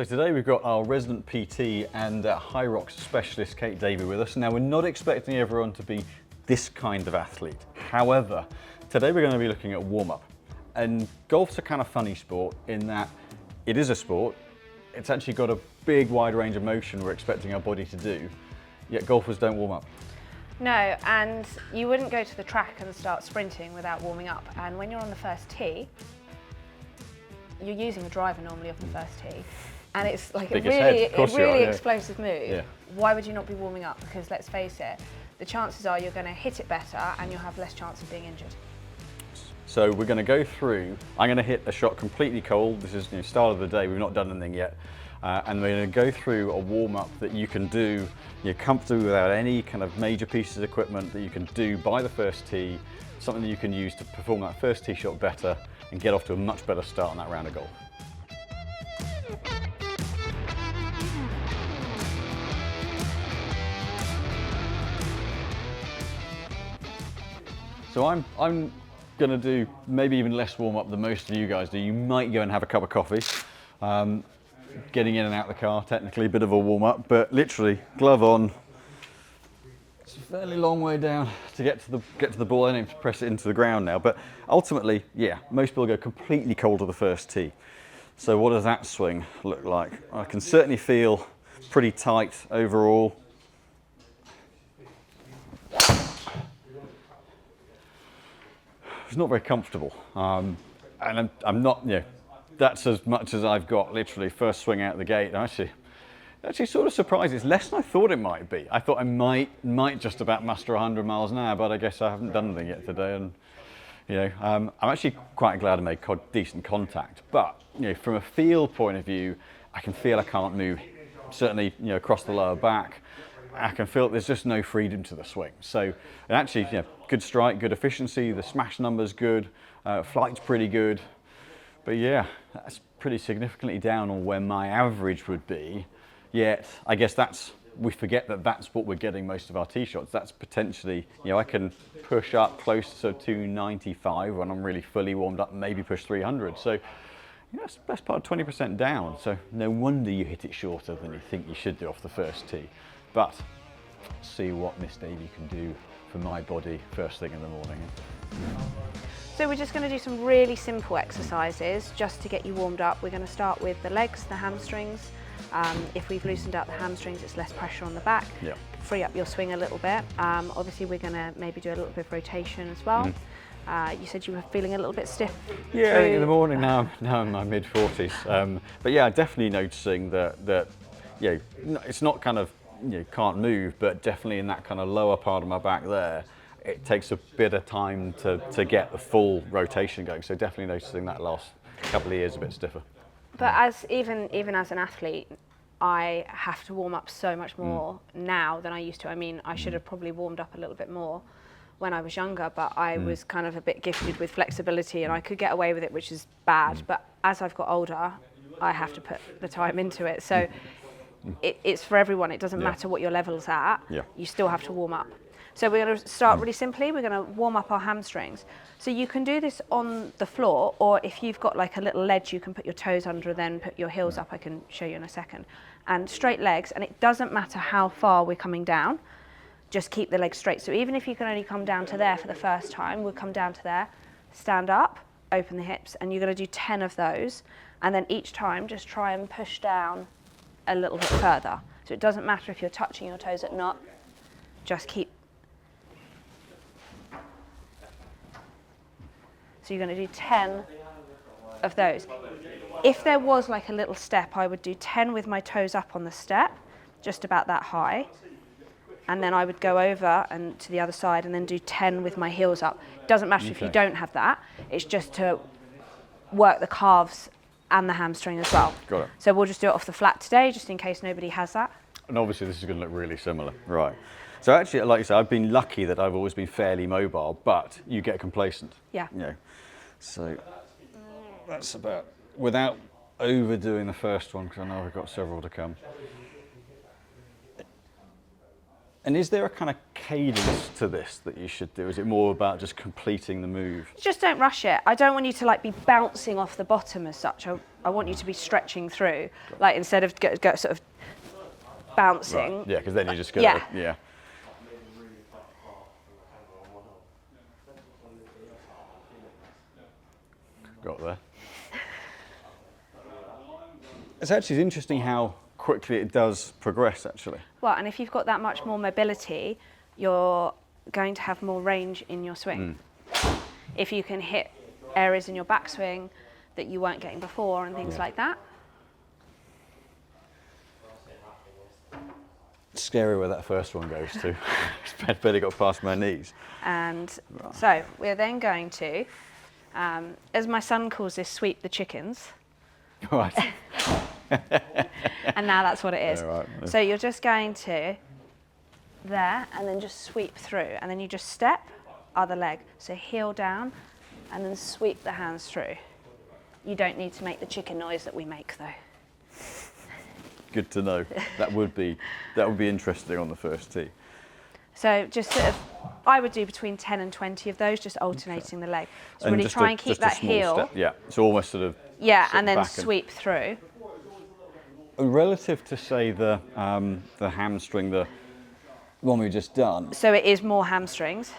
So today we've got our resident PT and High Rocks specialist Kate Davey with us. Now we're not expecting everyone to be this kind of athlete. However, today we're going to be looking at warm-up. And golf's a kind of funny sport in that it is a sport. It's actually got a big wide range of motion we're expecting our body to do, yet golfers don't warm up. No, and you wouldn't go to the track and start sprinting without warming up. And when you're on the first tee, you're using a driver normally off the first tee. And it's like a really explosive move. Yeah. Why would you not be warming up? Because let's face it, the chances are you're going to hit it better and you'll have less chance of being injured. So we're going to go through, I'm going to hit a shot completely cold. This is start of the day, we've not done anything yet. And we're going to go through a warm-up that you can do comfortably without any kind of major pieces of equipment that you can do by the first tee, something that you can use to perform that first tee shot better and get off to a much better start on that round of golf. So I'm going to do maybe even less warm-up than most of you guys do. You might go and have a cup of coffee. Getting in and out of the car, technically a bit of a warm-up, but literally glove on. It's a fairly long way down to get to the ball. I need to press it into the ground now, but ultimately, yeah, most people go completely cold to the first tee. So what does that swing look like? I can certainly feel pretty tight overall. It's not very comfortable, and I'm not, that's as much as I've got, literally first swing out the gate. I'm actually sort of surprised. It's less than I thought it might be. I thought I might just about muster 100 miles an hour, but I guess I haven't done anything yet today. And I'm actually quite glad I made decent contact. But from a feel point of view, I can feel I can't move. Certainly, across the lower back, I can feel there's just no freedom to the swing. So, and actually, good strike, good efficiency. The smash number's good. Flight's pretty good. But yeah, that's pretty significantly down on where my average would be. Yet, I guess we forget that that's what we're getting most of our tee shots. That's potentially, I can push up close to 295 when I'm really fully warmed up and maybe push 300. So, that's the best part of 20% down. So, no wonder you hit it shorter than you think you should do off the first tee. But, see what Miss Davey can do for my body first thing in the morning. So we're just going to do some really simple exercises just to get you warmed up. We're going to start with the legs, the hamstrings. If we've loosened up the hamstrings, it's less pressure on the back. Yeah. Free up your swing a little bit. Obviously, we're going to maybe do a little bit of rotation as well. You said you were feeling a little bit stiff. Yeah, in the morning now I'm in my mid-40s. But yeah, definitely noticing that it's not kind of can't move, but definitely in that kind of lower part of my back there, it takes a bit of time to get the full rotation going. So definitely noticing that last couple of years a bit stiffer. But as even as an athlete, I have to warm up so much more now than I used to. I mean, I should have probably warmed up a little bit more when I was younger, but I was kind of a bit gifted with flexibility and I could get away with it, which is bad. But as I've got older, I have to put the time into it. So it's for everyone. It doesn't matter what your level's at. Yeah. You still have to warm up. So we're going to start really simply. We're going to warm up our hamstrings. So you can do this on the floor, or if you've got like a little ledge, you can put your toes under, then put your heels up. I can show you in a second. And straight legs, and it doesn't matter how far we're coming down, just keep the legs straight. So even if you can only come down to there for the first time, we'll come down to there, stand up, open the hips, and you're going to do 10 of those. And then each time, just try and push down a little bit further. So it doesn't matter if you're touching your toes or not, just keep. So you're going to do 10 of those. If there was like a little step, I would do 10 with my toes up on the step, just about that high. And then I would go over and to the other side and then do 10 with my heels up. It doesn't matter if you don't have that. It's just to work the calves and the hamstring as well. Got it. So we'll just do it off the flat today, just in case nobody has that. And obviously this is going to look really similar. Right. So actually, like I said, I've been lucky that I've always been fairly mobile, but you get complacent. Yeah. So that's about, without overdoing the first one, because I know I've got several to come. And is there a kind of cadence to this that you should do? Is it more about just completing the move? Just don't rush it. I don't want you to like be bouncing off the bottom as such. I want you to be stretching through, like instead of go sort of bouncing. Right. Yeah, because then you just go. Yeah. Yeah. Got there. It's actually interesting how quickly it does progress, actually. Well, and if you've got that much more mobility, you're going to have more range in your swing. If you can hit areas in your backswing that you weren't getting before and things like that. It's scary where that first one goes to. It's barely got past my knees. And so we're then going to, as my son calls this, sweep the chickens. Right. And now that's what it is. Yeah, right. So you're just going to there and then just sweep through, and then you just step other leg. So heel down and then sweep the hands through. You don't need to make the chicken noise that we make though. Good to know. That would be interesting on the first tee. So just sort of, I would do between 10 and 20 of those, just alternating the leg. So And really just try and keep just a that small heel. step. Yeah, it's almost sort of. Yeah, sit and then back sweep through. Relative to say the hamstring, the one we just done. So it is more hamstrings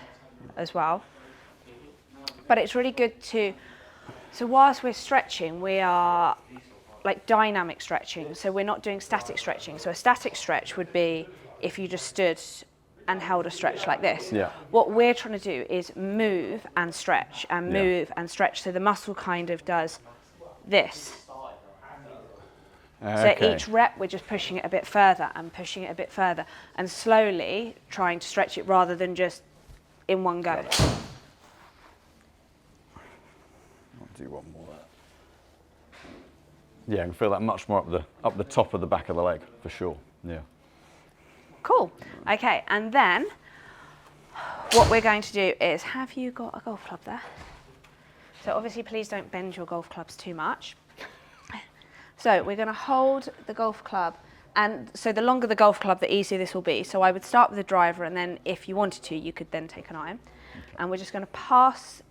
as well. But it's really good to, so whilst we're stretching, we are like dynamic stretching. So we're not doing static stretching. So a static stretch would be if you just stood and held a stretch like this. Yeah. What we're trying to do is move and stretch and move and stretch. So the muscle kind of does this. So each rep, we're just pushing it a bit further and pushing it a bit further and slowly trying to stretch it rather than just in one go. I'll do one more. Yeah, I can feel that much more up the top of the back of the leg, for sure. Yeah. Cool. Okay, and then what we're going to do is, have you got a golf club there? So obviously, please don't bend your golf clubs too much. So we're going to hold the golf club, and so the longer the golf club, the easier this will be. So I would start with the driver, and then if you wanted to, you could then take an iron. And we're just going to pass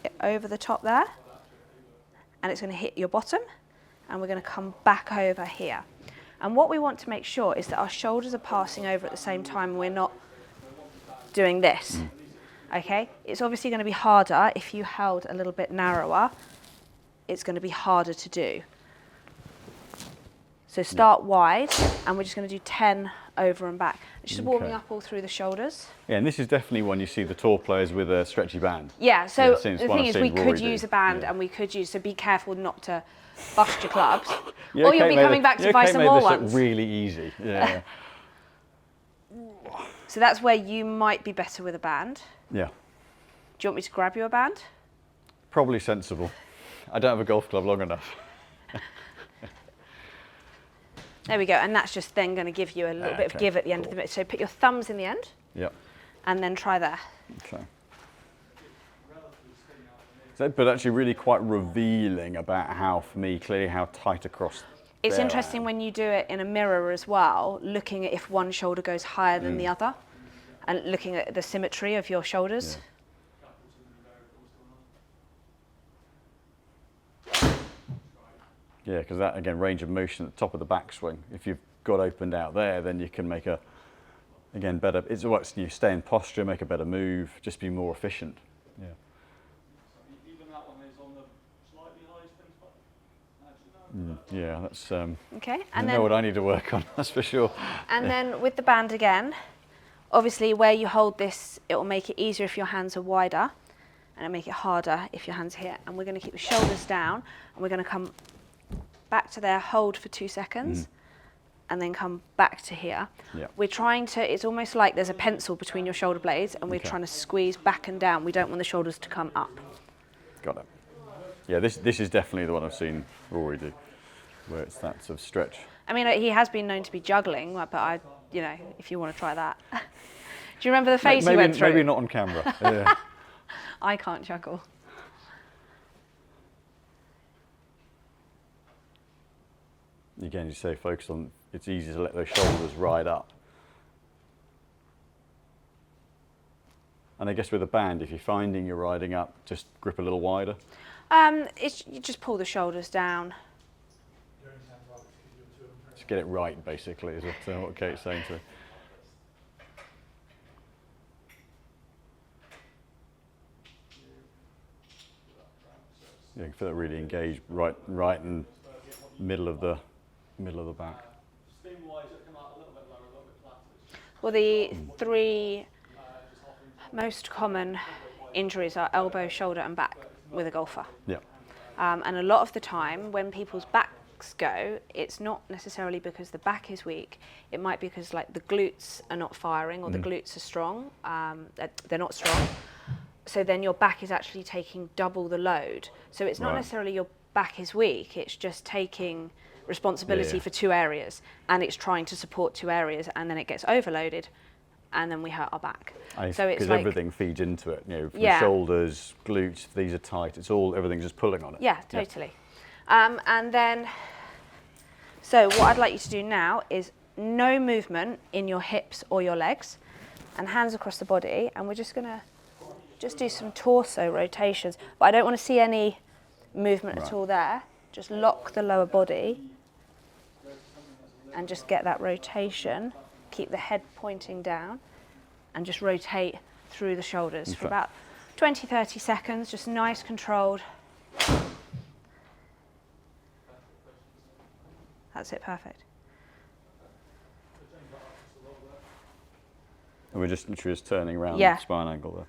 it over the top there, and it's going to hit your bottom, and we're going to come back over here. And what we want to make sure is that our shoulders are passing over at the same time, and we're not doing this. Okay? It's obviously going to be harder if you held a little bit narrower. It's going to be harder to do. So start wide, and we're just going to do 10 over and back. It's just warming up all through the shoulders. Yeah, and this is definitely when you see the tour players with a stretchy band. Yeah, so Yeah, the thing is we could use a band and we could use, so be careful not to bust your clubs. Or you'll be coming back to buy some more ones. This look really easy. Yeah. So that's where you might be better with a band. Yeah. Do you want me to grab you a band? Probably sensible. I don't have a golf club long enough. There we go, and that's just then going to give you a little bit of give at the end of the bit. So put your thumbs in the end. Yep. And then try there. Okay. But actually really quite revealing about how, for me, clearly how tight across. It's interesting when you do it in a mirror as well, looking at if one shoulder goes higher than the other, and looking at the symmetry of your shoulders. Yeah, because that, again, range of motion at the top of the backswing. If you've got opened out there, then you can make again, better. It's what you stay in posture, make a better move, just be more efficient. Yeah. Even that one is on the slightly high spin spot. Yeah, that's. Okay, I and know then what I need to work on. That's for sure. and then with the band again, obviously where you hold this, it will make it easier if your hands are wider, and it'll make it harder if your hands are here. And we're going to keep the shoulders down, and we're going to come back to there, hold for 2 seconds, and then come back to here. Yeah. We're trying to, it's almost like there's a pencil between your shoulder blades, and we're trying to squeeze back and down. We don't want the shoulders to come up. Got it. Yeah, this is definitely the one I've seen Rory do, where it's that sort of stretch. I mean, he has been known to be juggling, but if you want to try that. Do you remember the phase he went through? Maybe not on camera. Yeah. I can't juggle. Again, you say focus on, it's easy to let those shoulders ride up. And I guess with a band, if you're finding you're riding up, just grip a little wider. You just pull the shoulders down. Just get it right, basically, is what Kate's saying to me. Yeah, you can feel it really engaged right in middle of the back. Spin-wise, it'll come out a little bit lower, a little bit flatter. Well, the three most common injuries are elbow, shoulder, and back with a golfer. Yeah. And a lot of the time, when people's backs go, it's not necessarily because the back is weak. It might be because like the glutes are not firing, or the glutes are strong. They're not strong. So then your back is actually taking double the load. So it's not Right. necessarily your back is weak. It's just taking responsibility for two areas, and it's trying to support two areas, and then it gets overloaded, and then we hurt our back. So it's Because like everything feeds into it. You know, from Yeah. shoulders, glutes, these are tight. It's all, everything's just pulling on it. Yeah, totally. And then, so what I'd like you to do now is no movement in your hips or your legs, and hands across the body, and we're just gonna do some torso rotations, but I don't want to see any movement at all there. Just lock the lower body and just get that rotation. Keep the head pointing down and just rotate through the shoulders for about 20-30 seconds, just nice controlled. That's it, perfect. And we're just literally just turning around Yeah. the spine angle there.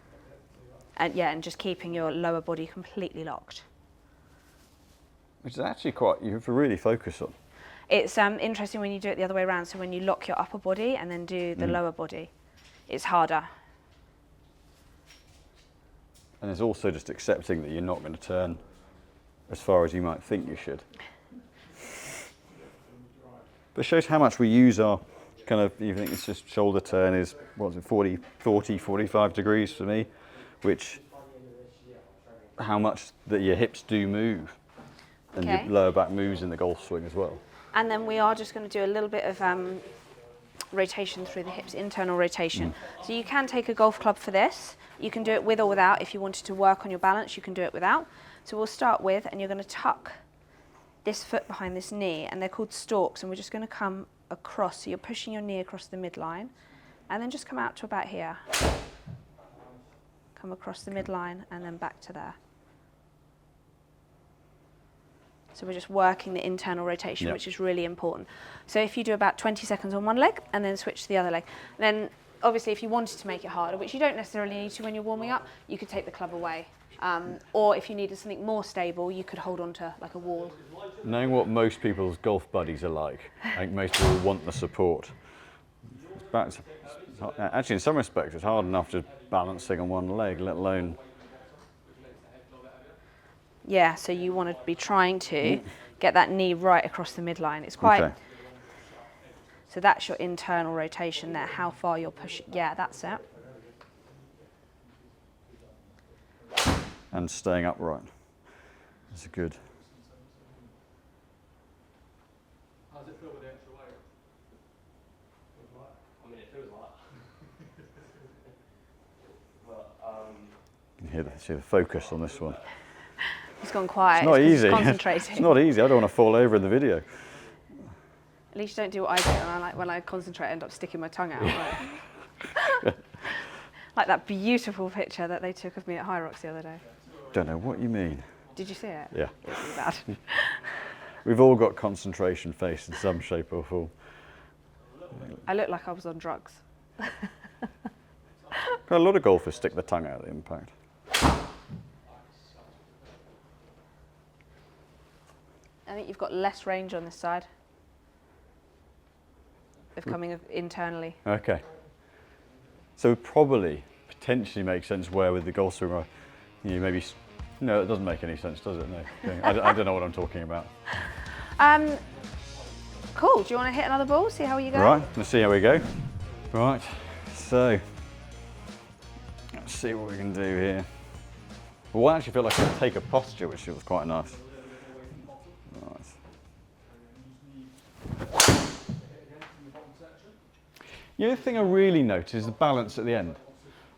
And just keeping your lower body completely locked. Which is actually quite, you have to really focus on. It's interesting when you do it the other way around. So when you lock your upper body and then do the lower body, it's harder. And there's also just accepting that you're not going to turn as far as you might think you should. But it shows how much we use our kind of, you think it's just shoulder turn is, what is it, 40, 45 degrees for me, which, how much that your hips do move. And Okay. your lower back moves in the golf swing as well. And then we are just going to do a little bit of rotation through the hips, internal rotation. So you can take a golf club for this. You can do it with or without. If you wanted to work on your balance, you can do it without. So we'll start with, and you're going to tuck this foot behind this knee, and they're called stalks, and we're just going to come across. So you're pushing your knee across the midline, and then just come out to about here. Come across the midline, and then back to there. So we're just working the internal rotation, which is really important. So if you do about 20 seconds on one leg and then switch to the other leg, then obviously if you wanted to make it harder, which you don't necessarily need to when you're warming up, you could take the club away. Or if you needed something more stable, you could hold on to like a wall. Knowing what most people's golf buddies are like, I think most people want the support. Actually, in some respects, it's hard enough just balancing on one leg, let alone. Yeah, so you want to be trying to get that knee right across the midline. It's quite. Okay. So that's your internal rotation there. How far you're pushing. Yeah, that's it. And staying upright. That's good. How does it feel with the extra weight? I mean, it feels like. You can see the focus on this one. It's gone quiet. It's not 'cause easy. It's concentrating. It's not easy. I don't want to fall over in the video. At least you don't do what I do, and when I concentrate, I end up sticking my tongue out. Like that beautiful picture that they took of me at High Rocks the other day. Don't know what you mean. Did you see it? Yeah. It's really bad. We've all got concentration face in some shape or form. I looked like I was on drugs. A lot of golfers stick their tongue out at impact. I think you've got less range on this side of coming internally. Okay. So it probably potentially makes sense where with the golf swing, you maybe. No, it doesn't make any sense, does it? No. Okay. I don't know what I'm talking about. Cool. Do you want to hit another ball? See how you go? Right, let's see how we go. Right, so let's see what we can do here. Well, I actually feel like I can take a posture, which feels quite nice. Right. The other thing I really notice is the balance at the end.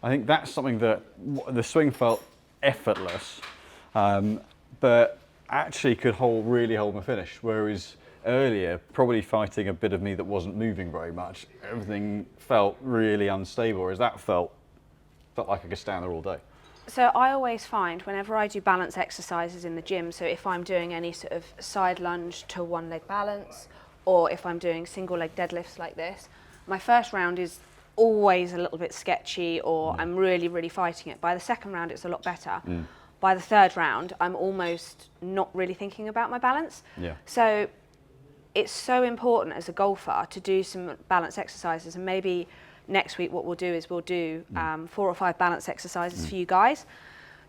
I think that's something that the swing felt effortless, but actually could really hold my finish. Whereas earlier, probably fighting a bit of me that wasn't moving very much, everything felt really unstable, whereas that felt like I could stand there all day. So I always find whenever I do balance exercises in the gym, so if I'm doing any sort of side lunge to one leg balance, or if I'm doing single leg deadlifts like this, my first round is always a little bit sketchy, or I'm really, really fighting it. By the second round, it's a lot better. By the third round, I'm almost not really thinking about my balance. Yeah. So it's so important as a golfer to do some balance exercises, and maybe next week what we'll do is we'll do 4 or 5 balance exercises for you guys.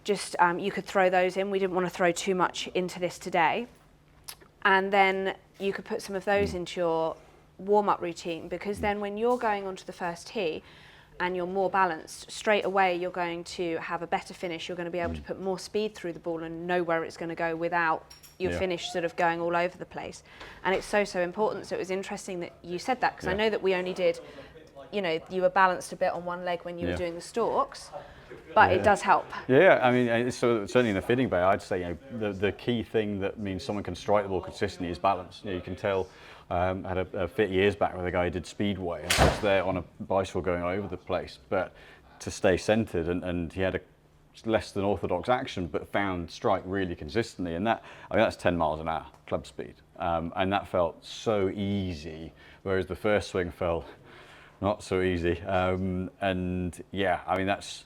Just you could throw those in. We didn't want to throw too much into this today. And then you could put some of those into your warm-up routine, because then when you're going onto the first tee and you're more balanced, straight away you're going to have a better finish. You're going to be able to put more speed through the ball and know where it's going to go without your finish sort of going all over the place. And it's so, so important. So it was interesting that you said that, because I know that we only did, you know, you were balanced a bit on one leg when you were doing the stalks, but it does help. Yeah, I mean, so certainly in the fitting bay, I'd say, you know, the key thing that means someone can strike the ball consistently is balance. You know, you can tell. I had a fit years back with a guy who did speedway and was there on a bicycle going all over the place, but to stay centered, and he had a less than orthodox action, but found strike really consistently, and that, I mean, that's 10 miles an hour club speed, and that felt so easy, whereas the first swing felt not so easy, and yeah, I mean, that's,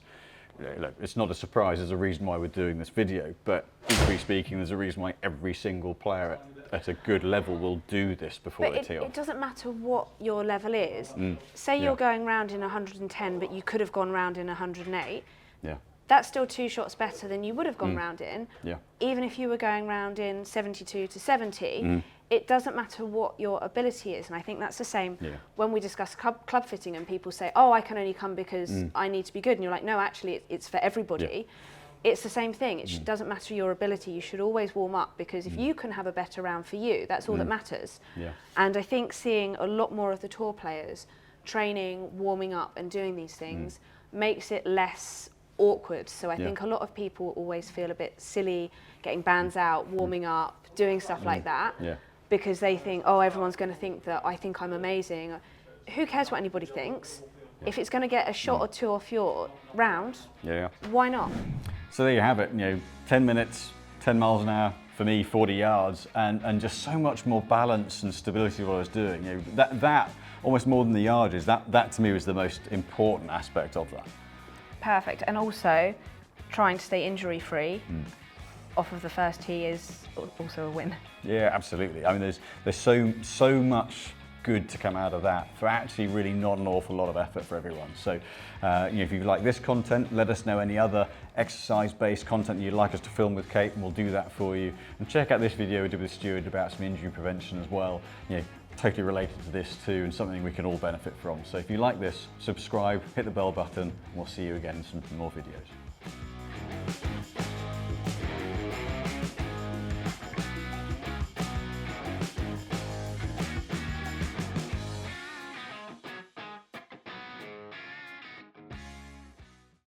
look, it's not a surprise. There's a reason why we're doing this video, but equally speaking, there's a reason why every single player at a good level will do this before they tee off. It doesn't matter what your level is. Say you're going round in 110, but you could have gone round in 108. Yeah. That's still 2 shots better than you would have gone round in. Yeah. Even if you were going round in 72 to 70, it doesn't matter what your ability is. And I think that's the same when we discuss club fitting and people say, oh, I can only come because I need to be good. And you're like, no, actually, it's for everybody. It's the same thing. It doesn't matter your ability. You should always warm up, because if you can have a better round for you, that's all that matters. Yeah. And I think seeing a lot more of the tour players training, warming up and doing these things makes it less awkward. So I think a lot of people always feel a bit silly getting bands out, warming up, doing stuff like that, because they think, oh, everyone's going to think that I think I'm amazing. Who cares what anybody thinks? If it's going to get a shot or two off your round, why not? So there you have it, you know, 10 minutes, 10 miles an hour, for me 40 yards, and just so much more balance and stability of what I was doing. You know, that almost more than the yardage, that to me was the most important aspect of that. Perfect. And also trying to stay injury free off of the first tee is also a win. Yeah, absolutely. I mean, there's so much good to come out of that for actually really not an awful lot of effort for everyone. So you know, if you like this content, let us know any other exercise-based content that you'd like us to film with Kate, and we'll do that for you. And check out this video we did with Stuart about some injury prevention as well. You know, totally related to this too, and something we can all benefit from. So if you like this, subscribe, hit the bell button, and we'll see you again in some more videos.